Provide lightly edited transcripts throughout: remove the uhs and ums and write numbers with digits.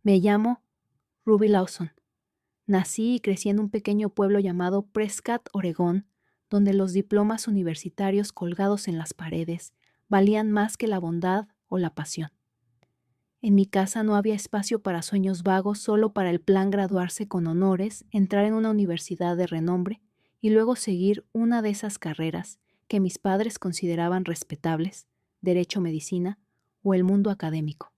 Me llamo Ruby Lawson. Nací y crecí en un pequeño pueblo llamado Prescott, Oregón, donde los diplomas universitarios colgados en las paredes valían más que la bondad o la pasión. En mi casa no había espacio para sueños vagos, solo para el plan graduarse con honores, entrar en una universidad de renombre y luego seguir una de esas carreras que mis padres consideraban respetables, derecho, medicina o el mundo académico.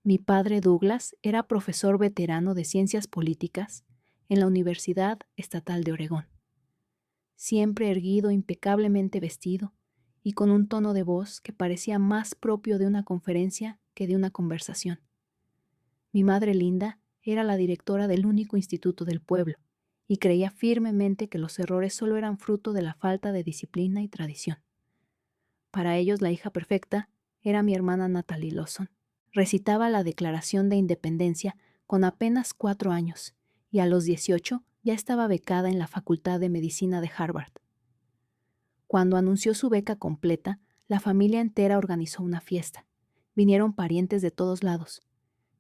Mi padre Douglas era profesor veterano de ciencias políticas en la Universidad Estatal de Oregón. Siempre erguido, impecablemente vestido y con un tono de voz que parecía más propio de una conferencia que de una conversación. Mi madre Linda era la directora del único instituto del pueblo y creía firmemente que los errores solo eran fruto de la falta de disciplina y tradición. Para ellos la hija perfecta era mi hermana Natalie Lawson. Recitaba la Declaración de Independencia con apenas 4 años y a los 18 ya estaba becada en la Facultad de Medicina de Harvard. Cuando anunció su beca completa, la familia entera organizó una fiesta. Vinieron parientes de todos lados.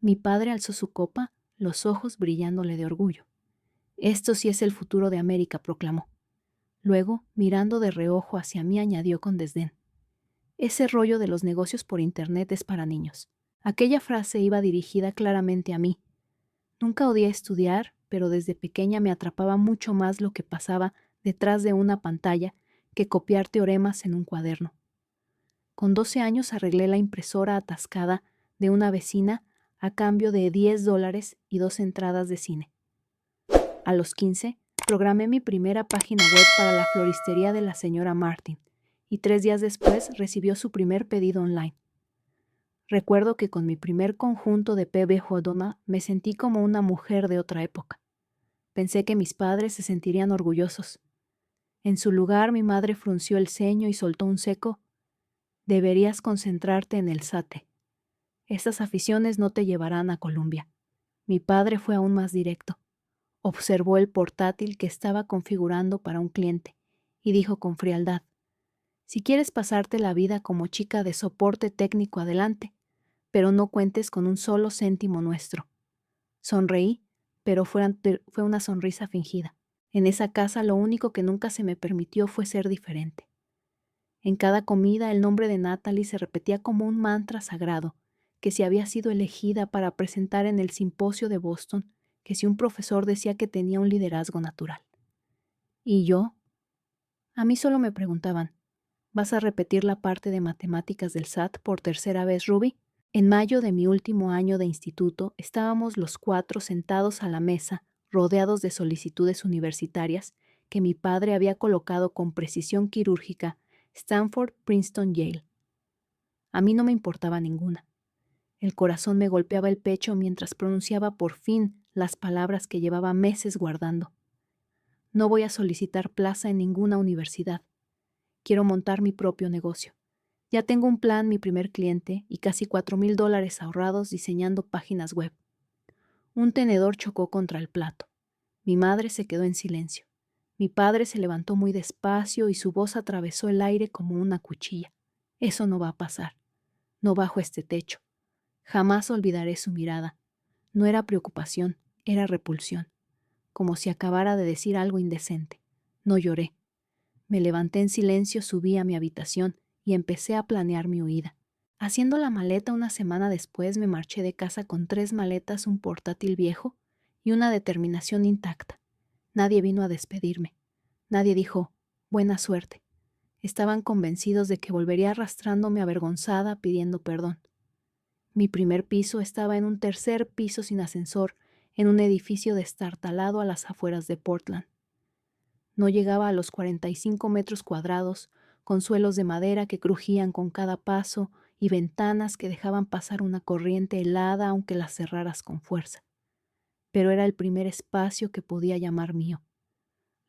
Mi padre alzó su copa, los ojos brillándole de orgullo. «Esto sí es el futuro de América», proclamó. Luego, mirando de reojo hacia mí, añadió con desdén: «Ese rollo de los negocios por internet es para niños». Aquella frase iba dirigida claramente a mí. Nunca odié estudiar, pero desde pequeña me atrapaba mucho más lo que pasaba detrás de una pantalla que copiar teoremas en un cuaderno. Con 12 años arreglé la impresora atascada de una vecina a cambio de $10 y 2 entradas de cine. A los 15, programé mi primera página web para la floristería de la señora Martin, y 3 días después recibió su primer pedido online. Recuerdo que con mi primer conjunto de P.B. O'Donnell me sentí como una mujer de otra época. Pensé que mis padres se sentirían orgullosos. En su lugar, mi madre frunció el ceño y soltó un seco: «Deberías concentrarte en el SATE. Estas aficiones no te llevarán a Columbia». Mi padre fue aún más directo. Observó el portátil que estaba configurando para un cliente y dijo con frialdad: «Si quieres pasarte la vida como chica de soporte técnico, adelante, pero no cuentes con un solo céntimo nuestro». Sonreí, pero fue una sonrisa fingida. En esa casa lo único que nunca se me permitió fue ser diferente. En cada comida el nombre de Natalie se repetía como un mantra sagrado, que si había sido elegida para presentar en el simposio de Boston, que si un profesor decía que tenía un liderazgo natural. ¿Y yo? A mí solo me preguntaban: «¿Vas a repetir la parte de matemáticas del SAT por tercera vez, Ruby?». En mayo de mi último año de instituto, estábamos los 4 sentados a la mesa, rodeados de solicitudes universitarias que mi padre había colocado con precisión quirúrgica: Stanford, Princeton, Yale. A mí no me importaba ninguna. El corazón me golpeaba el pecho mientras pronunciaba por fin las palabras que llevaba meses guardando. No voy a solicitar plaza en ninguna universidad. Quiero montar mi propio negocio. Ya tengo un plan, mi primer cliente, y casi $4,000 ahorrados diseñando páginas web. Un tenedor chocó contra el plato. Mi madre se quedó en silencio. Mi padre se levantó muy despacio y su voz atravesó el aire como una cuchilla. «Eso no va a pasar. No bajo este techo». Jamás olvidaré su mirada. No era preocupación, era repulsión, como si acabara de decir algo indecente. No lloré. Me levanté en silencio, subí a mi habitación y empecé a planear mi huida. Haciendo la maleta una semana después, me marché de casa con 3 maletas, un portátil viejo y una determinación intacta. Nadie vino a despedirme. Nadie dijo: «Buena suerte». Estaban convencidos de que volvería arrastrándome avergonzada, pidiendo perdón. Mi primer piso estaba en un tercer piso sin ascensor, en un edificio destartalado a las afueras de Portland. No llegaba a los 45 metros cuadrados, con suelos de madera que crujían con cada paso y ventanas que dejaban pasar una corriente helada aunque las cerraras con fuerza. Pero era el primer espacio que podía llamar mío.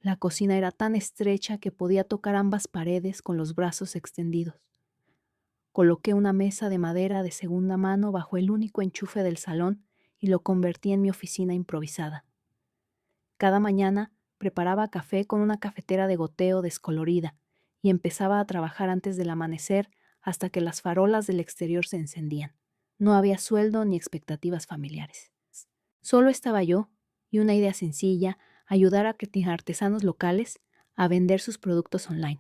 La cocina era tan estrecha que podía tocar ambas paredes con los brazos extendidos. Coloqué una mesa de madera de segunda mano bajo el único enchufe del salón y lo convertí en mi oficina improvisada. Cada mañana preparaba café con una cafetera de goteo descolorida y empezaba a trabajar antes del amanecer hasta que las farolas del exterior se encendían. No había sueldo ni expectativas familiares. Solo estaba yo y una idea sencilla: ayudar a artesanos locales a vender sus productos online.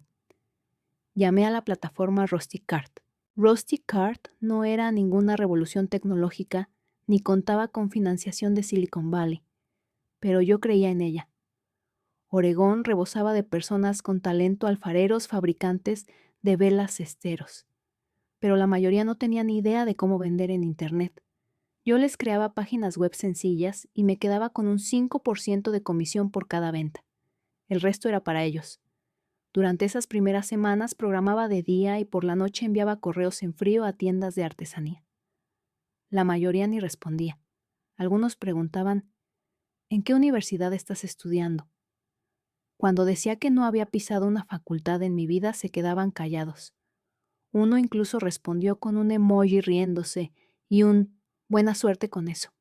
Llamé a la plataforma Rusty Cart. Rusty Cart no era ninguna revolución tecnológica ni contaba con financiación de Silicon Valley, pero yo creía en ella. Oregón rebosaba de personas con talento, alfareros, fabricantes de velas cesteros, pero la mayoría no tenía ni idea de cómo vender en Internet. Yo les creaba páginas web sencillas y me quedaba con un 5% de comisión por cada venta. El resto era para ellos. Durante esas primeras semanas programaba de día y por la noche enviaba correos en frío a tiendas de artesanía. La mayoría ni respondía. Algunos preguntaban: ¿en qué universidad estás estudiando? Cuando decía que no había pisado una facultad en mi vida, se quedaban callados. Uno incluso respondió con un emoji riéndose y un buena suerte con eso.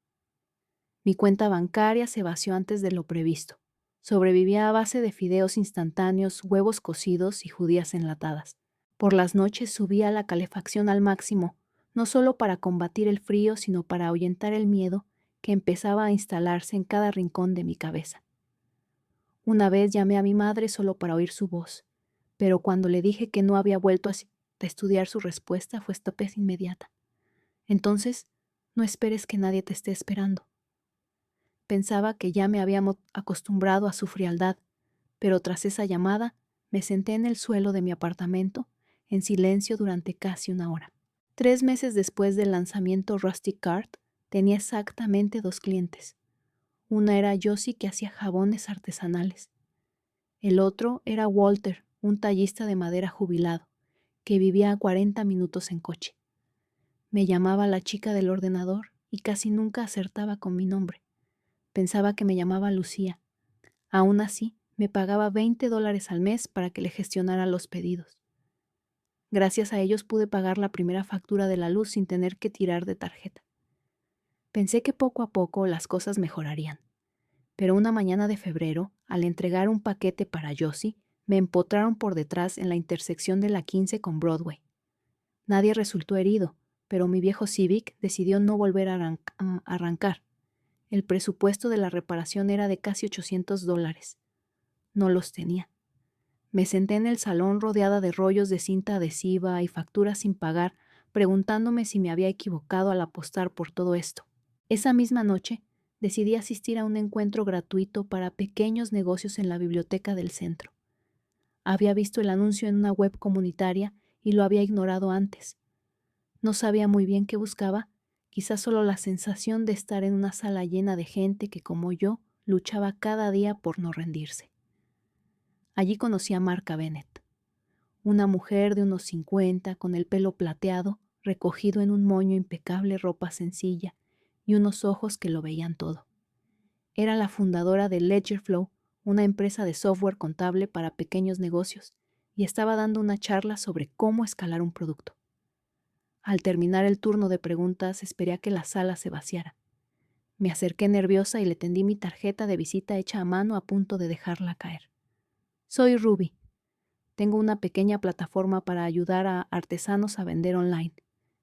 Mi cuenta bancaria se vació antes de lo previsto. Sobrevivía a base de fideos instantáneos, huevos cocidos y judías enlatadas. Por las noches subía la calefacción al máximo, no solo para combatir el frío, sino para ahuyentar el miedo que empezaba a instalarse en cada rincón de mi cabeza. Una vez llamé a mi madre solo para oír su voz, pero cuando le dije que no había vuelto a estudiar, su respuesta fue esta vez inmediata: entonces, no esperes que nadie te esté esperando. Pensaba que ya me había acostumbrado a su frialdad, pero tras esa llamada me senté en el suelo de mi apartamento en silencio durante casi una hora. 3 meses después del lanzamiento Rusty Cart, tenía exactamente 2 clientes. Una era Josie, que hacía jabones artesanales. El otro era Walter, un tallista de madera jubilado, que vivía a 40 minutos en coche. Me llamaba la chica del ordenador y casi nunca acertaba con mi nombre. Pensaba que me llamaba Lucía. Aún así, me pagaba $20 al mes para que le gestionara los pedidos. Gracias a ellos pude pagar la primera factura de la luz sin tener que tirar de tarjeta. Pensé que poco a poco las cosas mejorarían. Pero una mañana de febrero, al entregar un paquete para Josie, me empotraron por detrás en la intersección de la 15 con Broadway. Nadie resultó herido, pero mi viejo Civic decidió no volver a arrancar. El presupuesto de la reparación era de casi $800. No los tenía. Me senté en el salón rodeada de rollos de cinta adhesiva y facturas sin pagar, preguntándome si me había equivocado al apostar por todo esto. Esa misma noche, decidí asistir a un encuentro gratuito para pequeños negocios en la biblioteca del centro. Había visto el anuncio en una web comunitaria y lo había ignorado antes. No sabía muy bien qué buscaba, quizás solo la sensación de estar en una sala llena de gente que, como yo, luchaba cada día por no rendirse. Allí conocí a Marca Bennett, una mujer de unos 50, con el pelo plateado, recogido en un moño impecable, ropa sencilla y unos ojos que lo veían todo. Era la fundadora de Ledgerflow, una empresa de software contable para pequeños negocios, y estaba dando una charla sobre cómo escalar un producto. Al terminar el turno de preguntas, esperé a que la sala se vaciara. Me acerqué nerviosa y le tendí mi tarjeta de visita hecha a mano a punto de dejarla caer. Soy Ruby. Tengo una pequeña plataforma para ayudar a artesanos a vender online,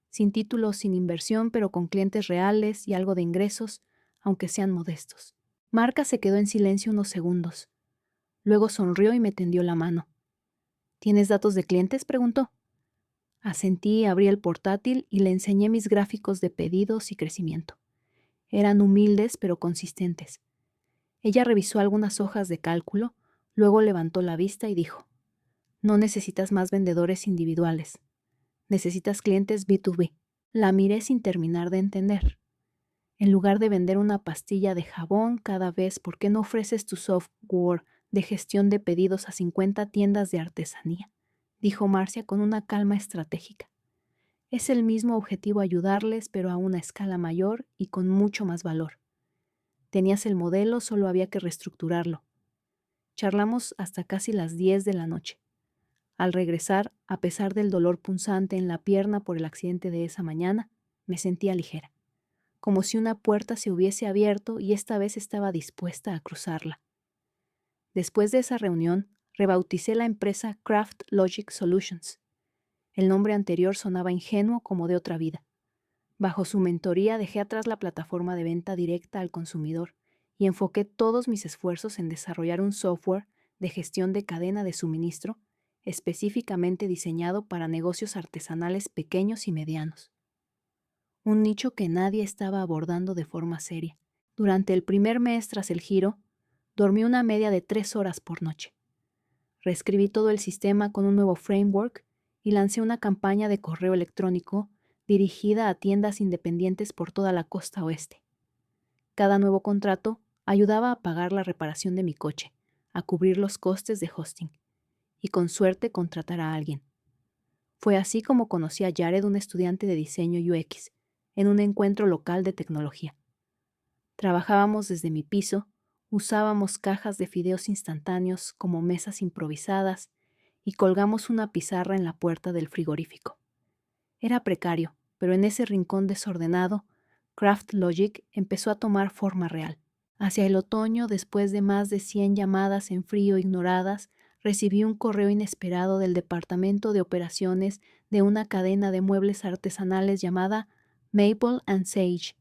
sin títulos, sin inversión, pero con clientes reales y algo de ingresos, aunque sean modestos. Marca se quedó en silencio unos segundos. Luego sonrió y me tendió la mano. ¿Tienes datos de clientes?, preguntó. Asentí, abrí el portátil y le enseñé mis gráficos de pedidos y crecimiento. Eran humildes pero consistentes. Ella revisó algunas hojas de cálculo, luego levantó la vista y dijo: no necesitas más vendedores individuales. Necesitas clientes B2B. La miré sin terminar de entender. En lugar de vender una pastilla de jabón cada vez, ¿por qué no ofreces tu software de gestión de pedidos a 50 tiendas de artesanía?, dijo Marcia con una calma estratégica. Es el mismo objetivo ayudarles, pero a una escala mayor y con mucho más valor. Tenías el modelo, solo había que reestructurarlo. Charlamos hasta casi las 10 de la noche. Al regresar, a pesar del dolor punzante en la pierna por el accidente de esa mañana, me sentía ligera, como si una puerta se hubiese abierto y esta vez estaba dispuesta a cruzarla. Después de esa reunión, rebauticé la empresa Craft Logic Solutions. El nombre anterior sonaba ingenuo como de otra vida. Bajo su mentoría dejé atrás la plataforma de venta directa al consumidor y enfoqué todos mis esfuerzos en desarrollar un software de gestión de cadena de suministro específicamente diseñado para negocios artesanales pequeños y medianos. Un nicho que nadie estaba abordando de forma seria. Durante el primer mes tras el giro, dormí una media de 3 horas por noche. Reescribí todo el sistema con un nuevo framework y lancé una campaña de correo electrónico dirigida a tiendas independientes por toda la costa oeste. Cada nuevo contrato ayudaba a pagar la reparación de mi coche, a cubrir los costes de hosting y con suerte contratar a alguien. Fue así como conocí a Jared, un estudiante de diseño UX, en un encuentro local de tecnología. Trabajábamos desde mi piso, usábamos cajas de fideos instantáneos como mesas improvisadas y colgamos una pizarra en la puerta del frigorífico. Era precario, pero en ese rincón desordenado, Craft Logic empezó a tomar forma real. Hacia el otoño, después de más de 100 llamadas en frío ignoradas, recibí un correo inesperado del departamento de operaciones de una cadena de muebles artesanales llamada Maple & Sage.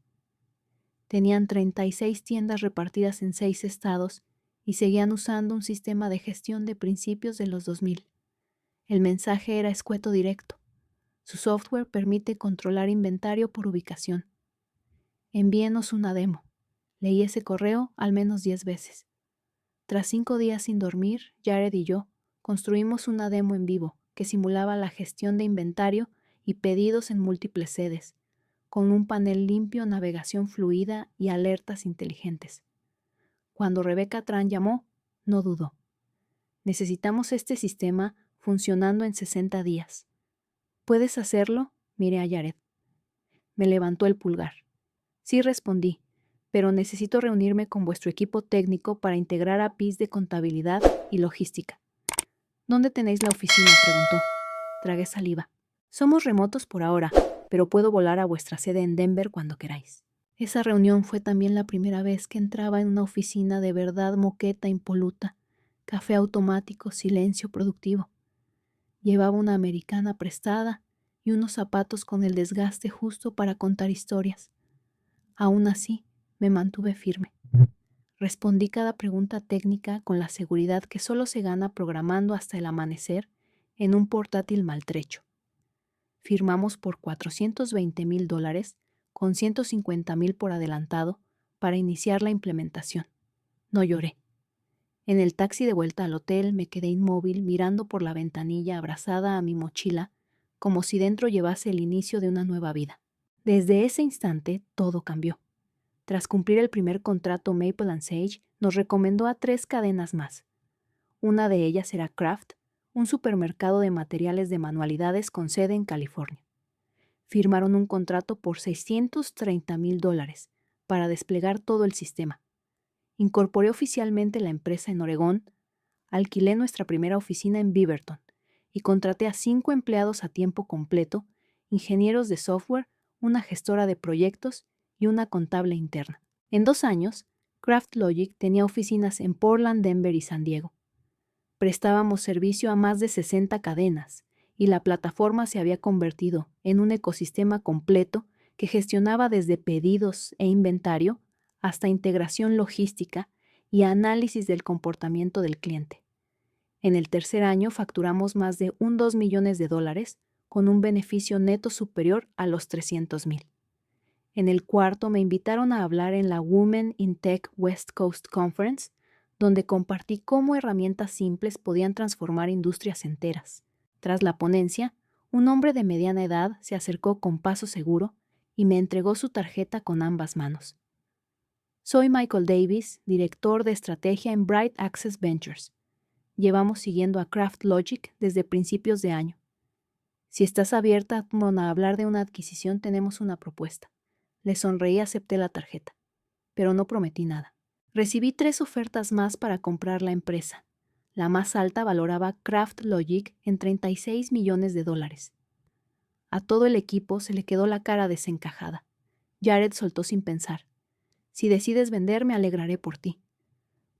Tenían 36 tiendas repartidas en 6 estados y seguían usando un sistema de gestión de principios de los 2000. El mensaje era escueto directo. Su software permite controlar inventario por ubicación. Envíenos una demo. Leí ese correo al menos 10 veces. Tras 5 días sin dormir, Jared y yo construimos una demo en vivo que simulaba la gestión de inventario y pedidos en múltiples sedes, con un panel limpio, navegación fluida y alertas inteligentes. Cuando Rebecca Tran llamó, no dudó. Necesitamos este sistema funcionando en 60 días. ¿Puedes hacerlo? Miré a Jared. Me levantó el pulgar. Sí, respondí, pero necesito reunirme con vuestro equipo técnico para integrar APIs de contabilidad y logística. ¿Dónde tenéis la oficina?, preguntó. Tragué saliva. Somos remotos por ahora, pero puedo volar a vuestra sede en Denver cuando queráis. Esa reunión fue también la primera vez que entraba en una oficina de verdad moqueta impoluta, café automático, silencio productivo. Llevaba una americana prestada y unos zapatos con el desgaste justo para contar historias. Aún así, me mantuve firme. Respondí cada pregunta técnica con la seguridad que solo se gana programando hasta el amanecer en un portátil maltrecho. Firmamos por $420,000, con $150,000 por adelantado, para iniciar la implementación. No lloré. En el taxi de vuelta al hotel me quedé inmóvil mirando por la ventanilla abrazada a mi mochila, como si dentro llevase el inicio de una nueva vida. Desde ese instante todo cambió. Tras cumplir el primer contrato, Maple & Sage nos recomendó a 3 cadenas más. Una de ellas era Kraft, un supermercado de materiales de manualidades con sede en California. Firmaron un contrato por $630,000 para desplegar todo el sistema. Incorporé oficialmente la empresa en Oregón, alquilé nuestra primera oficina en Beaverton y contraté a 5 empleados a tiempo completo, ingenieros de software, una gestora de proyectos y una contable interna. En 2 años, Craft Logic tenía oficinas en Portland, Denver y San Diego. Prestábamos servicio a más de 60 cadenas y la plataforma se había convertido en un ecosistema completo que gestionaba desde pedidos e inventario hasta integración logística y análisis del comportamiento del cliente. En el tercer año facturamos más de $2 millones con un beneficio neto superior a los $300,000. En el cuarto me invitaron a hablar en la Women in Tech West Coast Conference, donde compartí cómo herramientas simples podían transformar industrias enteras. Tras la ponencia, un hombre de mediana edad se acercó con paso seguro y me entregó su tarjeta con ambas manos. Soy Michael Davis, director de estrategia en Bright Access Ventures. Llevamos siguiendo a Craft Logic desde principios de año. Si estás abierta a hablar de una adquisición, tenemos una propuesta. Le sonreí y acepté la tarjeta, pero no prometí nada. Recibí 3 ofertas más para comprar la empresa. La más alta valoraba Craft Logic en $36 millones. A todo el equipo se le quedó la cara desencajada. Jared soltó sin pensar. Si decides vender, me alegraré por ti.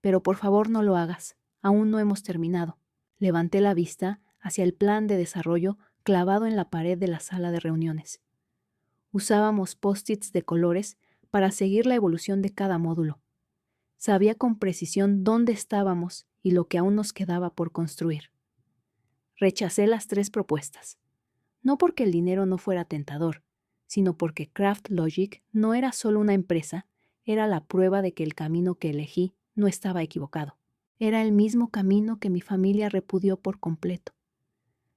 Pero por favor no lo hagas. Aún no hemos terminado. Levanté la vista hacia el plan de desarrollo clavado en la pared de la sala de reuniones. Usábamos post-its de colores para seguir la evolución de cada módulo. Sabía con precisión dónde estábamos y lo que aún nos quedaba por construir. Rechacé las 3 propuestas, no porque el dinero no fuera tentador, sino porque CraftLogic no era solo una empresa, era la prueba de que el camino que elegí no estaba equivocado. Era el mismo camino que mi familia repudió por completo.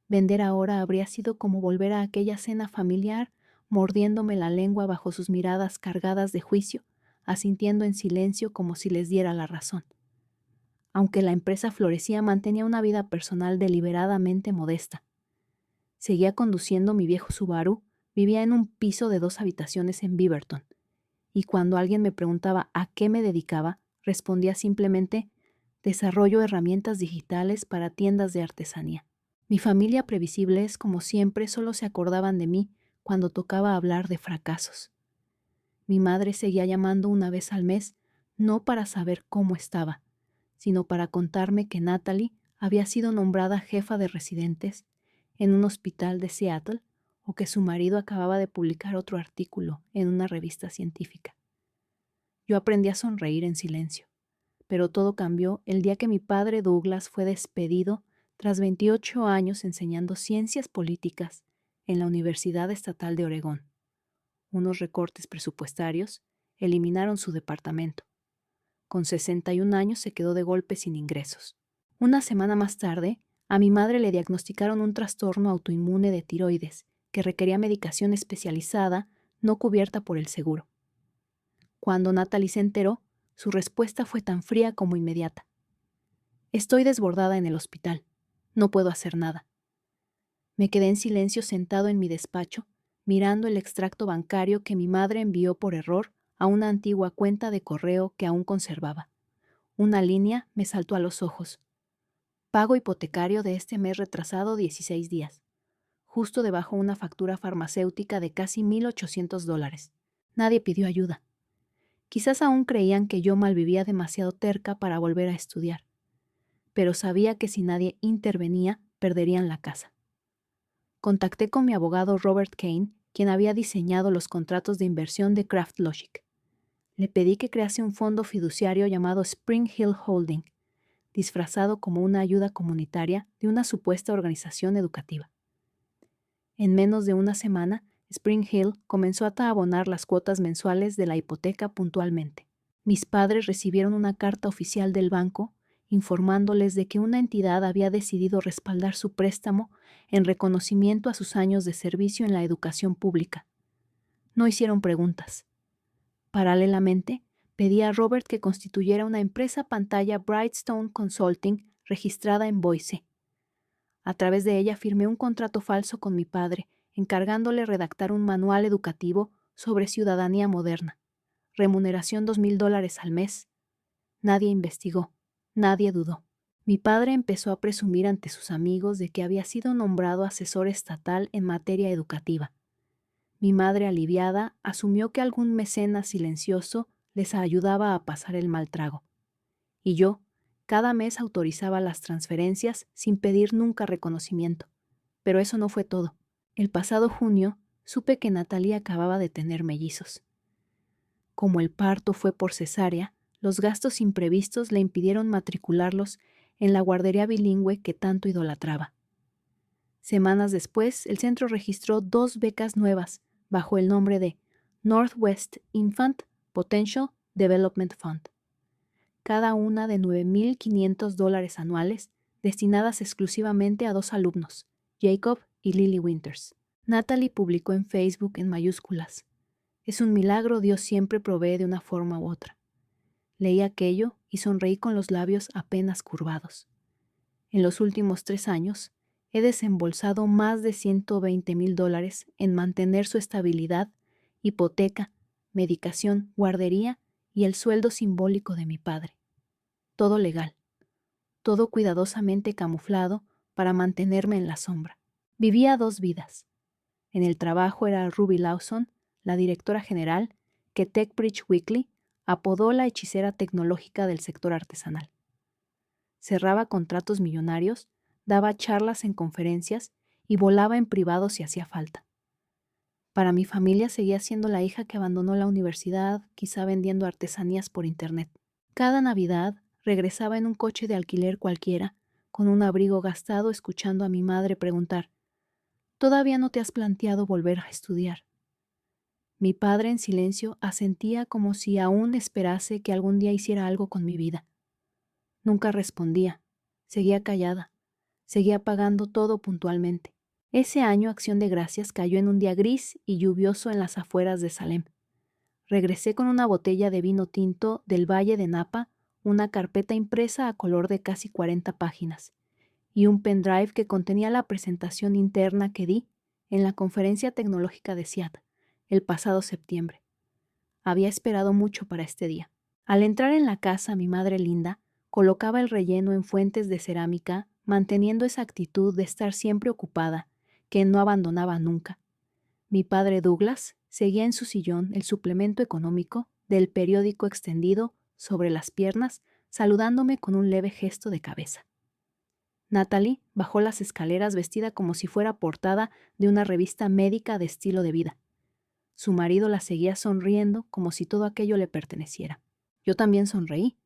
Vender ahora habría sido como volver a aquella cena familiar, mordiéndome la lengua bajo sus miradas cargadas de juicio, asintiendo en silencio como si les diera la razón. Aunque la empresa florecía, mantenía una vida personal deliberadamente modesta. Seguía conduciendo mi viejo Subaru, vivía en un piso de 2 habitaciones en Beaverton, y cuando alguien me preguntaba a qué me dedicaba, respondía simplemente: desarrollo herramientas digitales para tiendas de artesanía. Mi familia previsibles, como siempre, solo se acordaban de mí cuando tocaba hablar de fracasos. Mi madre seguía llamando una vez al mes, no para saber cómo estaba, sino para contarme que Natalie había sido nombrada jefa de residentes en un hospital de Seattle o que su marido acababa de publicar otro artículo en una revista científica. Yo aprendí a sonreír en silencio, pero todo cambió el día que mi padre Douglas fue despedido tras 28 años enseñando ciencias políticas en la Universidad Estatal de Oregón. Unos recortes presupuestarios eliminaron su departamento. Con 61 años se quedó de golpe sin ingresos. Una semana más tarde, a mi madre le diagnosticaron un trastorno autoinmune de tiroides que requería medicación especializada no cubierta por el seguro. Cuando Natalie se enteró, su respuesta fue tan fría como inmediata. Estoy desbordada en el hospital. No puedo hacer nada. Me quedé en silencio sentado en mi despacho, mirando el extracto bancario que mi madre envió por error a una antigua cuenta de correo que aún conservaba. Una línea me saltó a los ojos. Pago hipotecario de este mes retrasado 16 días. Justo debajo una factura farmacéutica de casi $1,800. Nadie pidió ayuda. Quizás aún creían que yo malvivía demasiado terca para volver a estudiar, pero sabía que si nadie intervenía, perderían la casa. Contacté con mi abogado Robert Kane, quien había diseñado los contratos de inversión de CraftLogic. Le pedí que crease un fondo fiduciario llamado Spring Hill Holding, disfrazado como una ayuda comunitaria de una supuesta organización educativa. En menos de una semana, Spring Hill comenzó a abonar las cuotas mensuales de la hipoteca puntualmente. Mis padres recibieron una carta oficial del banco informándoles de que una entidad había decidido respaldar su préstamo en reconocimiento a sus años de servicio en la educación pública. No hicieron preguntas. Paralelamente, pedí a Robert que constituyera una empresa pantalla Brightstone Consulting registrada en Boise. A través de ella firmé un contrato falso con mi padre, encargándole redactar un manual educativo sobre ciudadanía moderna. Remuneración $2,000 al mes. Nadie investigó, nadie dudó. Mi padre empezó a presumir ante sus amigos de que había sido nombrado asesor estatal en materia educativa. Mi madre, aliviada, asumió que algún mecenas silencioso les ayudaba a pasar el mal trago. Y yo, cada mes autorizaba las transferencias sin pedir nunca reconocimiento. Pero eso no fue todo. El pasado junio, supe que Natalie acababa de tener mellizos. Como el parto fue por cesárea, los gastos imprevistos le impidieron matricularlos en la guardería bilingüe que tanto idolatraba. Semanas después, el centro registró 2 becas nuevas bajo el nombre de Northwest Infant Potential Development Fund, cada una de $9,500 anuales, destinadas exclusivamente a 2 alumnos, Jacob y Lily Winters. Natalie publicó en Facebook en mayúsculas: «Es un milagro, Dios siempre provee de una forma u otra». Leí aquello y sonreí con los labios apenas curvados. En los últimos 3 años, he desembolsado más de $120,000 en mantener su estabilidad, hipoteca, medicación, guardería y el sueldo simbólico de mi padre. Todo legal, todo cuidadosamente camuflado para mantenerme en la sombra. Vivía 2 vidas. En el trabajo era Ruby Lawson, la directora general, que TechBridge Weekly apodó la hechicera tecnológica del sector artesanal. Cerraba contratos millonarios, daba charlas en conferencias y volaba en privado si hacía falta. Para mi familia seguía siendo la hija que abandonó la universidad, quizá vendiendo artesanías por internet. Cada Navidad regresaba en un coche de alquiler cualquiera, con un abrigo gastado, escuchando a mi madre preguntar: ¿todavía no te has planteado volver a estudiar? Mi padre en silencio asentía como si aún esperase que algún día hiciera algo con mi vida. Nunca respondía, seguía callada, seguía pagando todo puntualmente. Ese año Acción de Gracias cayó en un día gris y lluvioso en las afueras de Salem. Regresé con una botella de vino tinto del Valle de Napa, una carpeta impresa a color de casi 40 páginas, y un pendrive que contenía la presentación interna que di en la Conferencia Tecnológica de Seattle el pasado septiembre. Había esperado mucho para este día. Al entrar en la casa, mi madre linda colocaba el relleno en fuentes de cerámica, manteniendo esa actitud de estar siempre ocupada, que no abandonaba nunca. Mi padre Douglas seguía en su sillón el suplemento económico del periódico extendido sobre las piernas, saludándome con un leve gesto de cabeza. Natalie bajó las escaleras vestida como si fuera portada de una revista médica de estilo de vida. Su marido la seguía sonriendo como si todo aquello le perteneciera. Yo también sonreí,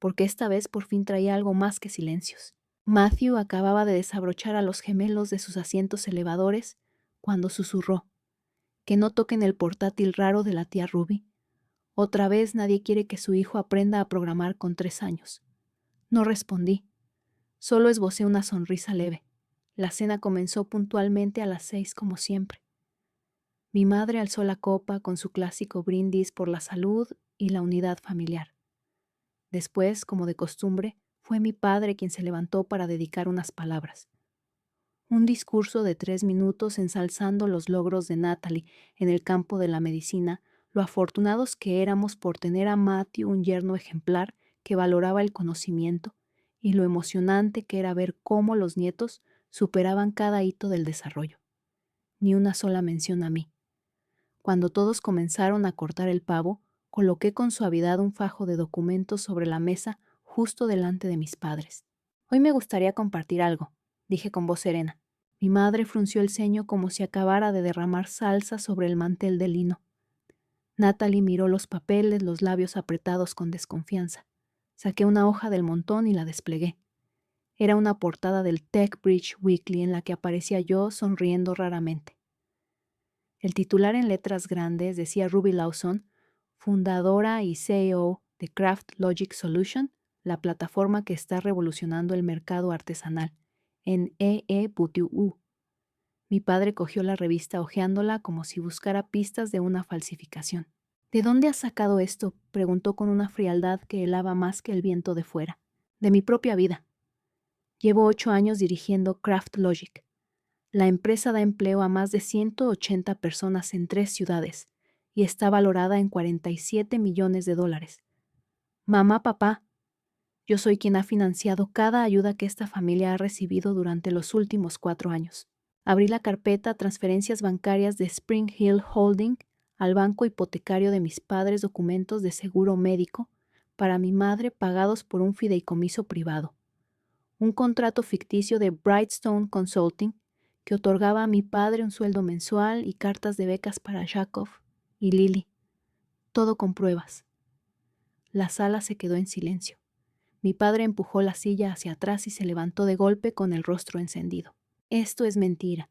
porque esta vez por fin traía algo más que silencios. Matthew acababa de desabrochar a los gemelos de sus asientos elevadores cuando susurró: que no toquen el portátil raro de la tía Ruby. Otra vez nadie quiere que su hijo aprenda a programar con 3 años. No respondí. Solo esbocé una sonrisa leve. La cena comenzó puntualmente a las 6 como siempre. Mi madre alzó la copa con su clásico brindis por la salud y la unidad familiar. Después, como de costumbre, fue mi padre quien se levantó para dedicar unas palabras. Un discurso de 3 minutos ensalzando los logros de Natalie en el campo de la medicina, lo afortunados que éramos por tener a Matthew un yerno ejemplar que valoraba el conocimiento, y lo emocionante que era ver cómo los nietos superaban cada hito del desarrollo. Ni una sola mención a mí. Cuando todos comenzaron a cortar el pavo, coloqué con suavidad un fajo de documentos sobre la mesa justo delante de mis padres. Hoy me gustaría compartir algo, dije con voz serena. Mi madre frunció el ceño como si acabara de derramar salsa sobre el mantel de lino. Natalie miró los papeles, los labios apretados con desconfianza. Saqué una hoja del montón y la desplegué. Era una portada del Tech Bridge Weekly en la que aparecía yo sonriendo raramente. El titular en letras grandes decía Ruby Lawson, fundadora y CEO de Craft Logic Solution, la plataforma que está revolucionando el mercado artesanal, en EEBTU. Mi padre cogió la revista hojeándola como si buscara pistas de una falsificación. ¿De dónde has sacado esto?, preguntó con una frialdad que helaba más que el viento de fuera. De mi propia vida. Llevo 8 años dirigiendo Craft Logic. La empresa da empleo a más de 180 personas en 3 ciudades y está valorada en $47 millones. Mamá, papá, yo soy quien ha financiado cada ayuda que esta familia ha recibido durante los últimos 4 años. Abrí la carpeta Transferencias bancarias de Spring Hill Holding al banco hipotecario de mis padres, documentos de seguro médico para mi madre pagados por un fideicomiso privado. Un contrato ficticio de Brightstone Consulting que otorgaba a mi padre un sueldo mensual y cartas de becas para Jacob y Lily. Todo con pruebas. La sala se quedó en silencio. Mi padre empujó la silla hacia atrás y se levantó de golpe con el rostro encendido. Esto es mentira.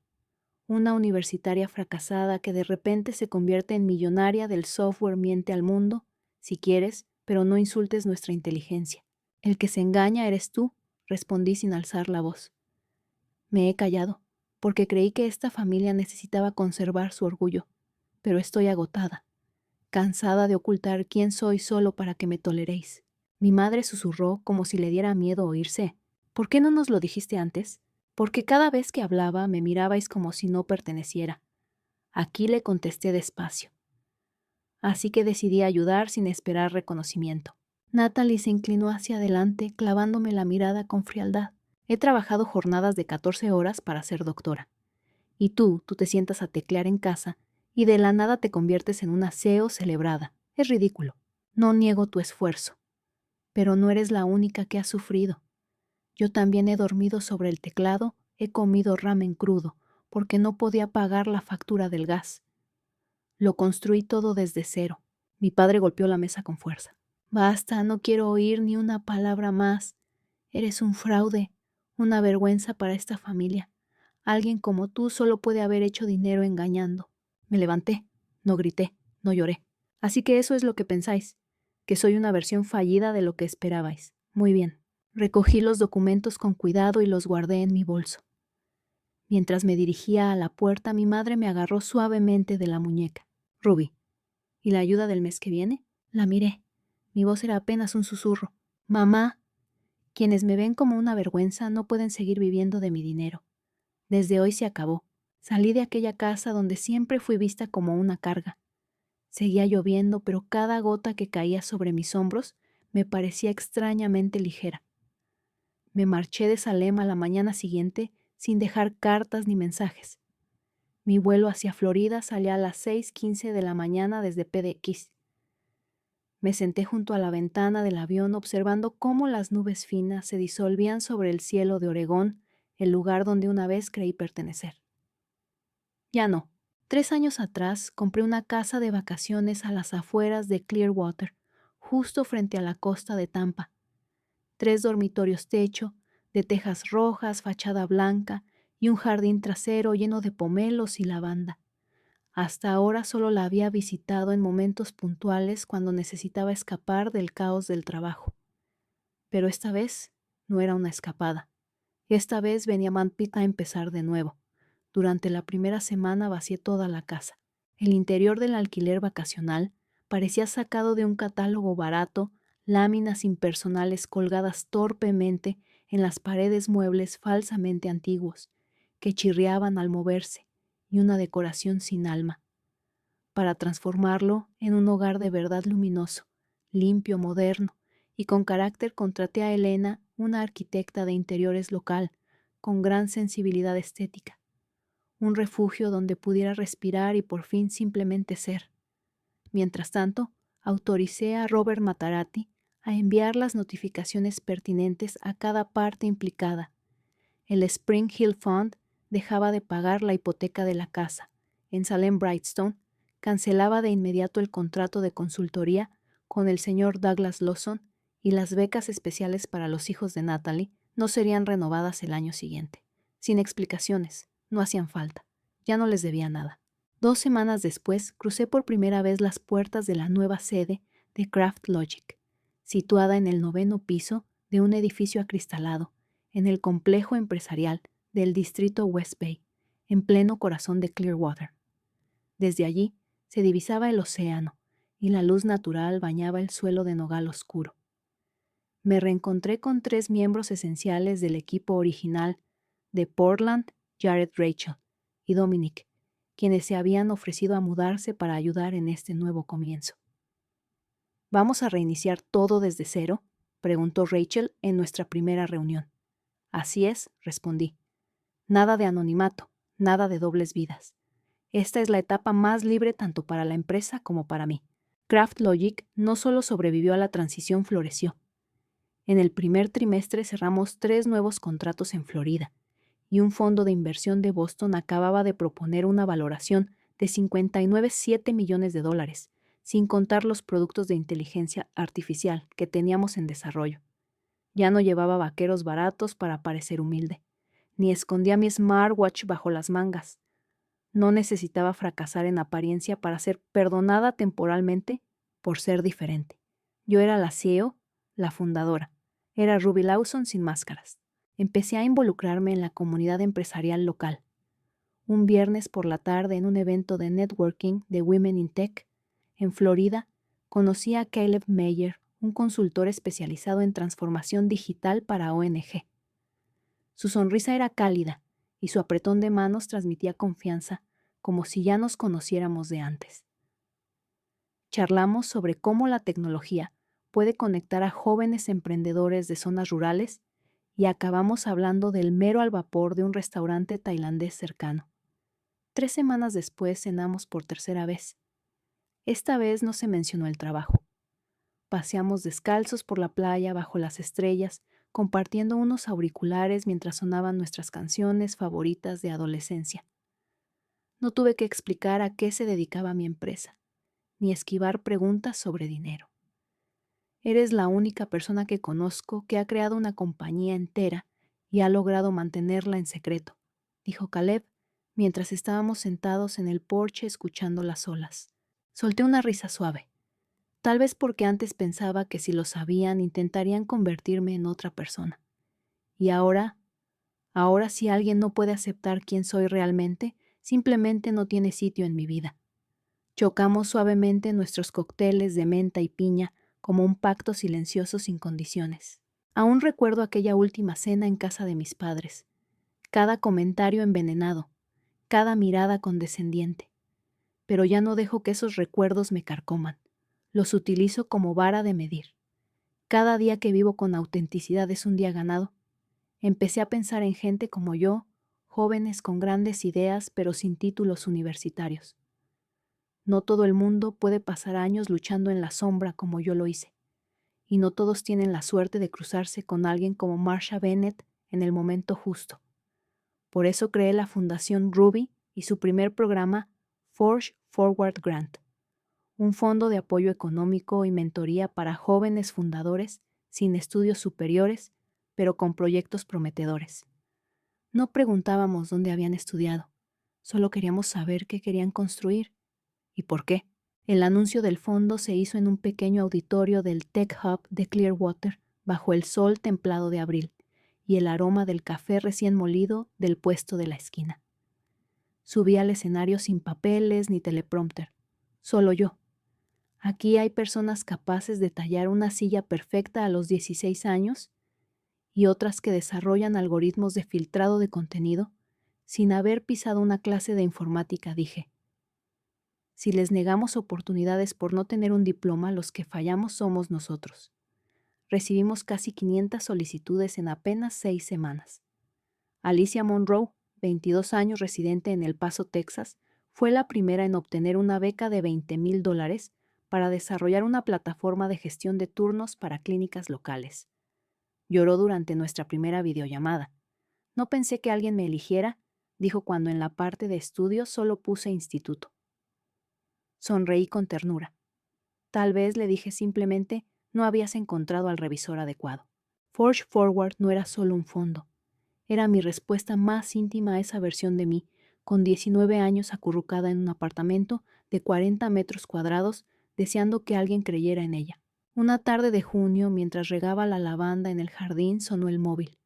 Una universitaria fracasada que de repente se convierte en millonaria del software miente al mundo, si quieres, pero no insultes nuestra inteligencia. El que se engaña eres tú, respondí sin alzar la voz. Me he callado, porque creí que esta familia necesitaba conservar su orgullo, pero estoy agotada, cansada de ocultar quién soy solo para que me toleréis. Mi madre susurró como si le diera miedo oírse. ¿Por qué no nos lo dijiste antes? Porque cada vez que hablaba me mirabais como si no perteneciera. Aquí le contesté despacio. Así que decidí ayudar sin esperar reconocimiento. Natalie se inclinó hacia adelante, clavándome la mirada con frialdad. He trabajado jornadas de 14 horas para ser doctora. Y tú te sientas a teclear en casa y de la nada te conviertes en una CEO celebrada. Es ridículo. No niego tu esfuerzo. Pero no eres la única que ha sufrido. Yo también he dormido sobre el teclado, he comido ramen crudo, porque no podía pagar la factura del gas. Lo construí todo desde cero. Mi padre golpeó la mesa con fuerza. Basta, no quiero oír ni una palabra más. Eres un fraude, una vergüenza para esta familia. Alguien como tú solo puede haber hecho dinero engañando. Me levanté, no grité, no lloré. Así que eso es lo que pensáis, que soy una versión fallida de lo que esperabais. Muy bien. Recogí los documentos con cuidado y los guardé en mi bolso. Mientras me dirigía a la puerta, mi madre me agarró suavemente de la muñeca. Ruby, ¿y la ayuda del mes que viene? La miré. Mi voz era apenas un susurro. Mamá, quienes me ven como una vergüenza no pueden seguir viviendo de mi dinero. Desde hoy se acabó. Salí de aquella casa donde siempre fui vista como una carga. Seguía lloviendo, pero cada gota que caía sobre mis hombros me parecía extrañamente ligera. Me marché de Salem a la mañana siguiente sin dejar cartas ni mensajes. Mi vuelo hacia Florida salía a las 6:15 de la mañana desde PDX. Me senté junto a la ventana del avión observando cómo las nubes finas se disolvían sobre el cielo de Oregón, el lugar donde una vez creí pertenecer. Ya no. 3 años atrás compré una casa de vacaciones a las afueras de Clearwater, justo frente a la costa de Tampa. 3 dormitorios techo, de tejas rojas, fachada blanca y un jardín trasero lleno de pomelos y lavanda. Hasta ahora solo la había visitado en momentos puntuales cuando necesitaba escapar del caos del trabajo. Pero esta vez no era una escapada. Esta vez venía Manpita a empezar de nuevo. Durante la primera semana vacié toda la casa. El interior del alquiler vacacional parecía sacado de un catálogo barato, láminas impersonales colgadas torpemente en las paredes, muebles falsamente antiguos, que chirriaban al moverse, y una decoración sin alma. Para transformarlo en un hogar de verdad luminoso, limpio, moderno, y con carácter contraté a Elena, una arquitecta de interiores local, con gran sensibilidad estética. Un refugio donde pudiera respirar y por fin simplemente ser. Mientras tanto, autoricé a Robert Matarati a enviar las notificaciones pertinentes a cada parte implicada. El Spring Hill Fund dejaba de pagar la hipoteca de la casa. En Salem Brightstone cancelaba de inmediato el contrato de consultoría con el señor Douglas Lawson y las becas especiales para los hijos de Natalie no serían renovadas el año siguiente. Sin explicaciones, no hacían falta. Ya no les debía nada. 2 semanas después crucé por primera vez las puertas de la nueva sede de Craft Logic, situada en el 9º piso de un edificio acristalado, en el complejo empresarial del distrito West Bay, en pleno corazón de Clearwater. Desde allí se divisaba el océano y la luz natural bañaba el suelo de nogal oscuro. Me reencontré con 3 miembros esenciales del equipo original de Portland, Jared, Rachel y Dominic, quienes se habían ofrecido a mudarse para ayudar en este nuevo comienzo. ¿Vamos a reiniciar todo desde cero?, preguntó Rachel en nuestra primera reunión. Así es, respondí. Nada de anonimato, nada de dobles vidas. Esta es la etapa más libre tanto para la empresa como para mí. Craft Logic no solo sobrevivió a la transición, floreció. En el primer trimestre cerramos 3 nuevos contratos en Florida, y un fondo de inversión de Boston acababa de proponer una valoración de $59.7 millones, sin contar los productos de inteligencia artificial que teníamos en desarrollo. Ya no llevaba vaqueros baratos para parecer humilde, ni escondía mi smartwatch bajo las mangas. No necesitaba fracasar en apariencia para ser perdonada temporalmente por ser diferente. Yo era la CEO, la fundadora. Era Ruby Lawson sin máscaras. Empecé a involucrarme en la comunidad empresarial local. Un viernes por la tarde, en un evento de networking de Women in Tech, en Florida, conocí a Caleb Meyer, un consultor especializado en transformación digital para ONG. Su sonrisa era cálida y su apretón de manos transmitía confianza, como si ya nos conociéramos de antes. Charlamos sobre cómo la tecnología puede conectar a jóvenes emprendedores de zonas rurales y acabamos hablando del mero al vapor de un restaurante tailandés cercano. 3 semanas después cenamos por tercera vez. Esta vez no se mencionó el trabajo. Paseamos descalzos por la playa bajo las estrellas, compartiendo unos auriculares mientras sonaban nuestras canciones favoritas de adolescencia. No tuve que explicar a qué se dedicaba mi empresa, ni esquivar preguntas sobre dinero. Eres la única persona que conozco que ha creado una compañía entera y ha logrado mantenerla en secreto, dijo Caleb mientras estábamos sentados en el porche escuchando las olas. Solté una risa suave, tal vez porque antes pensaba que si lo sabían intentarían convertirme en otra persona. Y ahora si alguien no puede aceptar quién soy realmente, simplemente no tiene sitio en mi vida. Chocamos suavemente nuestros cócteles de menta y piña como un pacto silencioso sin condiciones. Aún recuerdo aquella última cena en casa de mis padres, cada comentario envenenado, cada mirada condescendiente. Pero ya no dejo que esos recuerdos me carcoman. Los utilizo como vara de medir. Cada día que vivo con autenticidad es un día ganado. Empecé a pensar en gente como yo, jóvenes con grandes ideas pero sin títulos universitarios. No todo el mundo puede pasar años luchando en la sombra como yo lo hice, y no todos tienen la suerte de cruzarse con alguien como Marsha Bennett en el momento justo. Por eso creé la Fundación Ruby y su primer programa Forge Forward Grant, un fondo de apoyo económico y mentoría para jóvenes fundadores sin estudios superiores, pero con proyectos prometedores. No preguntábamos dónde habían estudiado, solo queríamos saber qué querían construir y por qué. El anuncio del fondo se hizo en un pequeño auditorio del Tech Hub de Clearwater, bajo el sol templado de abril y el aroma del café recién molido del puesto de la esquina. Subí al escenario sin papeles ni teleprompter, solo yo. Aquí hay personas capaces de tallar una silla perfecta a los 16 años y otras que desarrollan algoritmos de filtrado de contenido sin haber pisado una clase de informática, dije. Si les negamos oportunidades por no tener un diploma, los que fallamos somos nosotros. Recibimos casi 500 solicitudes en apenas 6 semanas. Alicia Monroe, 22 años, residente en El Paso, Texas, fue la primera en obtener una beca de $20,000 para desarrollar una plataforma de gestión de turnos para clínicas locales. Lloró durante nuestra primera videollamada. No pensé que alguien me eligiera, dijo cuando en la parte de estudios solo puse instituto. Sonreí con ternura. Tal vez, le dije simplemente, no habías encontrado al revisor adecuado. Forge Forward no era solo un fondo. Era mi respuesta más íntima a esa versión de mí, con 19 años acurrucada en un apartamento de 40 metros cuadrados, deseando que alguien creyera en ella. Una tarde de junio, mientras regaba la lavanda en el jardín, sonó el móvil.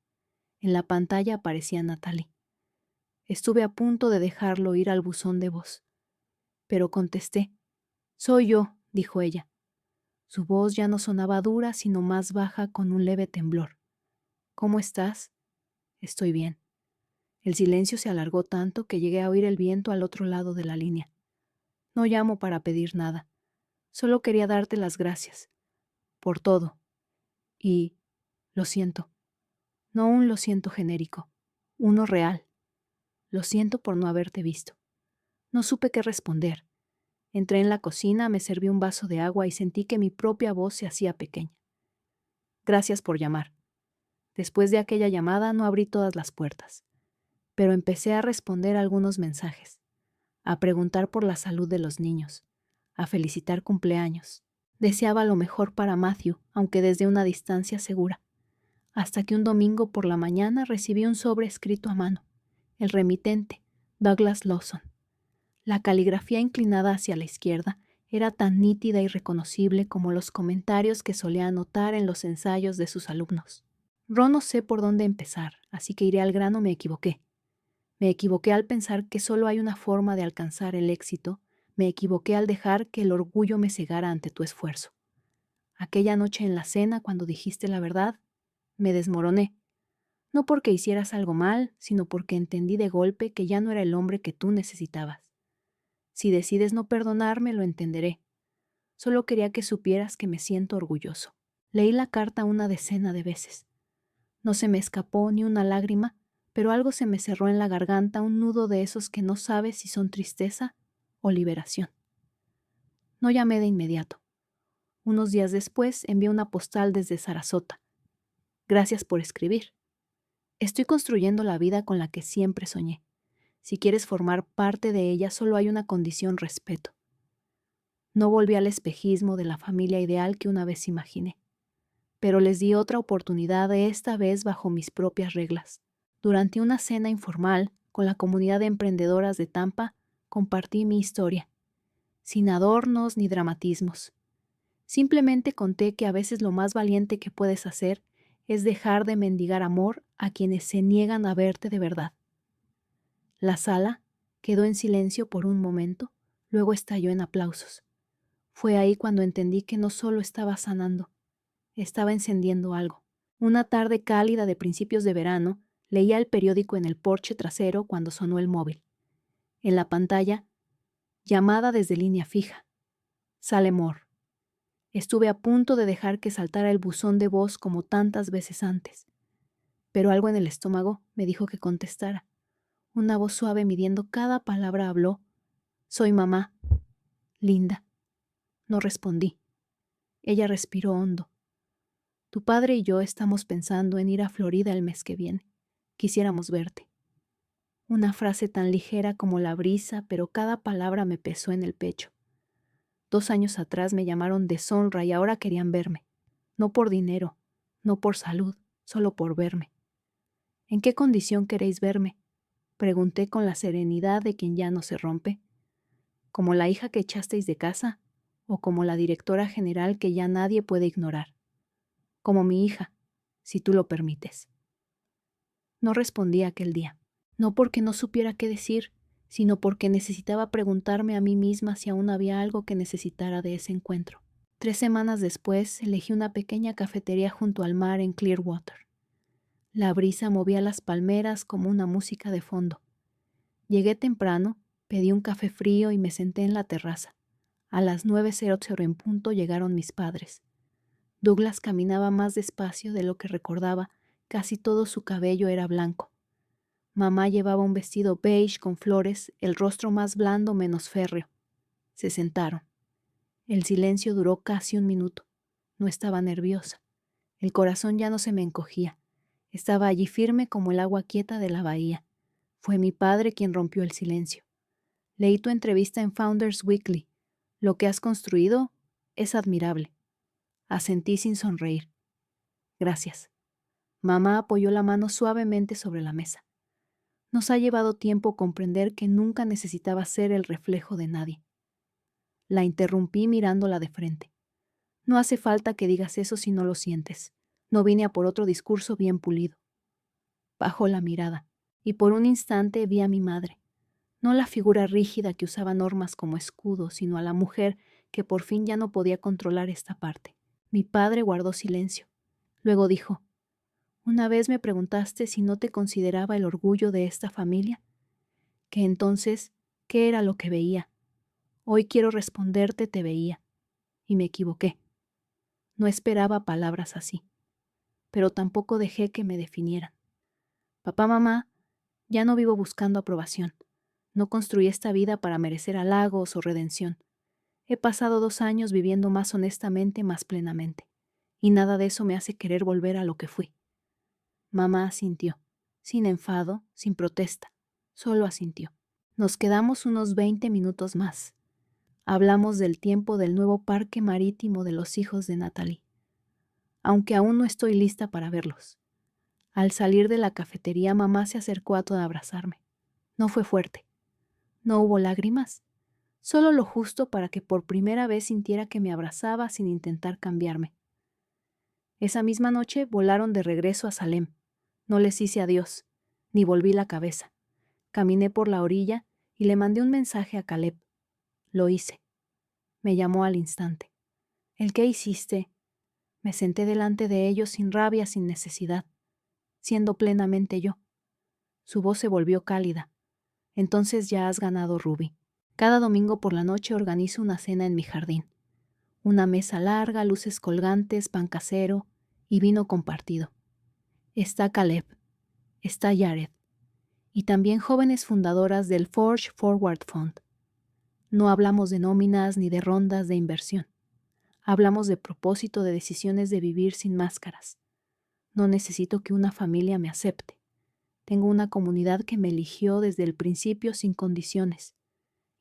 En la pantalla aparecía Natalie. Estuve a punto de dejarlo ir al buzón de voz. Pero contesté. «Soy yo», dijo ella. Su voz ya no sonaba dura, sino más baja, con un leve temblor. «¿Cómo estás?» «Estoy bien». El silencio se alargó tanto que llegué a oír el viento al otro lado de la línea. «No llamo para pedir nada. Solo quería darte las gracias. Por todo. Y lo siento. No un lo siento genérico. Uno real. Lo siento por no haberte visto». No supe qué responder. Entré en la cocina, me serví un vaso de agua y sentí que mi propia voz se hacía pequeña. «Gracias por llamar». Después de aquella llamada no abrí todas las puertas, pero empecé a responder algunos mensajes, a preguntar por la salud de los niños, a felicitar cumpleaños. Deseaba lo mejor para Matthew, aunque desde una distancia segura, hasta que un domingo por la mañana recibí un sobre escrito a mano. El remitente, Douglas Lawson. La caligrafía inclinada hacia la izquierda era tan nítida y reconocible como los comentarios que solía anotar en los ensayos de sus alumnos. No sé por dónde empezar, así que iré al grano. Me equivoqué. Me equivoqué al pensar que solo hay una forma de alcanzar el éxito. Me equivoqué al dejar que el orgullo me cegara ante tu esfuerzo. Aquella noche en la cena, cuando dijiste la verdad, me desmoroné. No porque hicieras algo mal, sino porque entendí de golpe que ya no era el hombre que tú necesitabas. Si decides no perdonarme, lo entenderé. Solo quería que supieras que me siento orgulloso. Leí la carta una decena de veces. No se me escapó ni una lágrima, pero algo se me cerró en la garganta, un nudo de esos que no sabes si son tristeza o liberación. No llamé de inmediato. Unos días después envié una postal desde Sarasota. Gracias por escribir. Estoy construyendo la vida con la que siempre soñé. Si quieres formar parte de ella, solo hay una condición: respeto. No volví al espejismo de la familia ideal que una vez imaginé, pero les di otra oportunidad, esta vez bajo mis propias reglas. Durante una cena informal con la comunidad de emprendedoras de Tampa, compartí mi historia, sin adornos ni dramatismos. Simplemente conté que a veces lo más valiente que puedes hacer es dejar de mendigar amor a quienes se niegan a verte de verdad. La sala quedó en silencio por un momento, luego estalló en aplausos. Fue ahí cuando entendí que no solo estaba sanando, estaba encendiendo algo. Una tarde cálida de principios de verano, leía el periódico en el porche trasero cuando sonó el móvil. En la pantalla, llamada desde línea fija. Sale Moore. Estuve a punto de dejar que saltara el buzón de voz como tantas veces antes, pero algo en el estómago me dijo que contestara. Una voz suave midiendo cada palabra habló. «Soy mamá. Linda». No respondí. Ella respiró hondo. «Tu padre y yo estamos pensando en ir a Florida el mes que viene. Quisiéramos verte». Una frase tan ligera como la brisa, pero cada palabra me pesó en el pecho. 2 años atrás me llamaron deshonra y ahora querían verme. No por dinero, no por salud, solo por verme. «¿En qué condición queréis verme?», pregunté con la serenidad de quien ya no se rompe. ¿Como la hija que echasteis de casa o como la directora general que ya nadie puede ignorar? Como mi hija, si tú lo permites. No respondí aquel día, no porque no supiera qué decir, sino porque necesitaba preguntarme a mí misma si aún había algo que necesitara de ese encuentro. 3 semanas después, elegí una pequeña cafetería junto al mar en Clearwater. La brisa movía las palmeras como una música de fondo. Llegué temprano, pedí un café frío y me senté en la terraza. A las 9:00 en punto llegaron mis padres. Douglas caminaba más despacio de lo que recordaba, casi todo su cabello era blanco. Mamá llevaba un vestido beige con flores, el rostro más blando menos férreo. Se sentaron. El silencio duró casi 1 minuto. No estaba nerviosa. El corazón ya no se me encogía. Estaba allí firme como el agua quieta de la bahía. Fue mi padre quien rompió el silencio. «Leí tu entrevista en Founders Weekly. Lo que has construido es admirable». Asentí sin sonreír. «Gracias». Mamá apoyó la mano suavemente sobre la mesa. Nos ha llevado tiempo comprender que nunca necesitaba ser el reflejo de nadie. La interrumpí mirándola de frente. «No hace falta que digas eso si no lo sientes. No vine a por otro discurso bien pulido». Bajó la mirada, y por un instante vi a mi madre. No la figura rígida que usaba normas como escudo, sino a la mujer que por fin ya no podía controlar esta parte. Mi padre guardó silencio. Luego dijo: «Una vez me preguntaste si no te consideraba el orgullo de esta familia, que entonces, ¿qué era lo que veía? Hoy quiero responderte, te veía. Y me equivoqué. No esperaba palabras así, pero tampoco dejé que me definieran. Papá, mamá, ya no vivo buscando aprobación. No construí esta vida para merecer halagos o redención. He pasado 2 años viviendo más honestamente, más plenamente, y nada de eso me hace querer volver a lo que fui». Mamá asintió, sin enfado, sin protesta, solo asintió. Nos quedamos unos 20 minutos más. Hablamos del tiempo del nuevo parque marítimo de los hijos de Natalie, aunque aún no estoy lista para verlos. Al salir de la cafetería, mamá se acercó a toda abrazarme. No fue fuerte. No hubo lágrimas, solo lo justo para que por primera vez sintiera que me abrazaba sin intentar cambiarme. Esa misma noche volaron de regreso a Salem. No les hice adiós, ni volví la cabeza. Caminé por la orilla y le mandé un mensaje a Caleb. Lo hice. Me llamó al instante. «¿El qué hiciste?» Me senté delante de ellos sin rabia, sin necesidad, siendo plenamente yo. Su voz se volvió cálida. «Entonces ya has ganado, Ruby. Cada domingo por la noche organizo una cena en mi jardín. Una mesa larga, luces colgantes, pan casero y vino compartido. Está Caleb, está Jared, y también jóvenes fundadoras del Forge Forward Fund. No hablamos de nóminas ni de rondas de inversión. Hablamos de propósito, de decisiones de vivir sin máscaras. No necesito que una familia me acepte. Tengo una comunidad que me eligió desde el principio sin condiciones.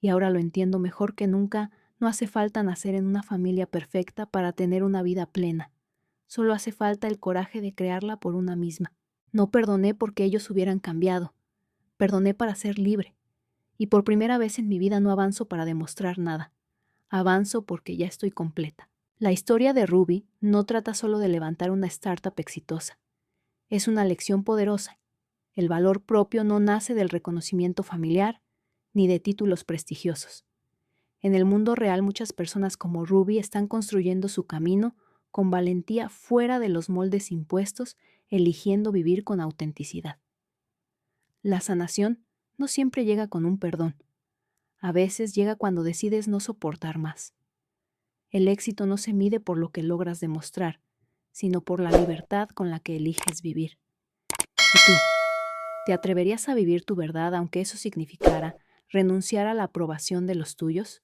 Y ahora lo entiendo mejor que nunca. No hace falta nacer en una familia perfecta para tener una vida plena. Solo hace falta el coraje de crearla por una misma. No perdoné porque ellos hubieran cambiado. Perdoné para ser libre. Y por primera vez en mi vida no avanzo para demostrar nada. Avanzo porque ya estoy completa. La historia de Ruby no trata solo de levantar una startup exitosa. Es una lección poderosa. El valor propio no nace del reconocimiento familiar ni de títulos prestigiosos. En el mundo real, muchas personas como Ruby están construyendo su camino con valentía fuera de los moldes impuestos, eligiendo vivir con autenticidad. La sanación no siempre llega con un perdón. A veces llega cuando decides no soportar más. El éxito no se mide por lo que logras demostrar, sino por la libertad con la que eliges vivir. ¿Y tú? ¿Te atreverías a vivir tu verdad aunque eso significara renunciar a la aprobación de los tuyos?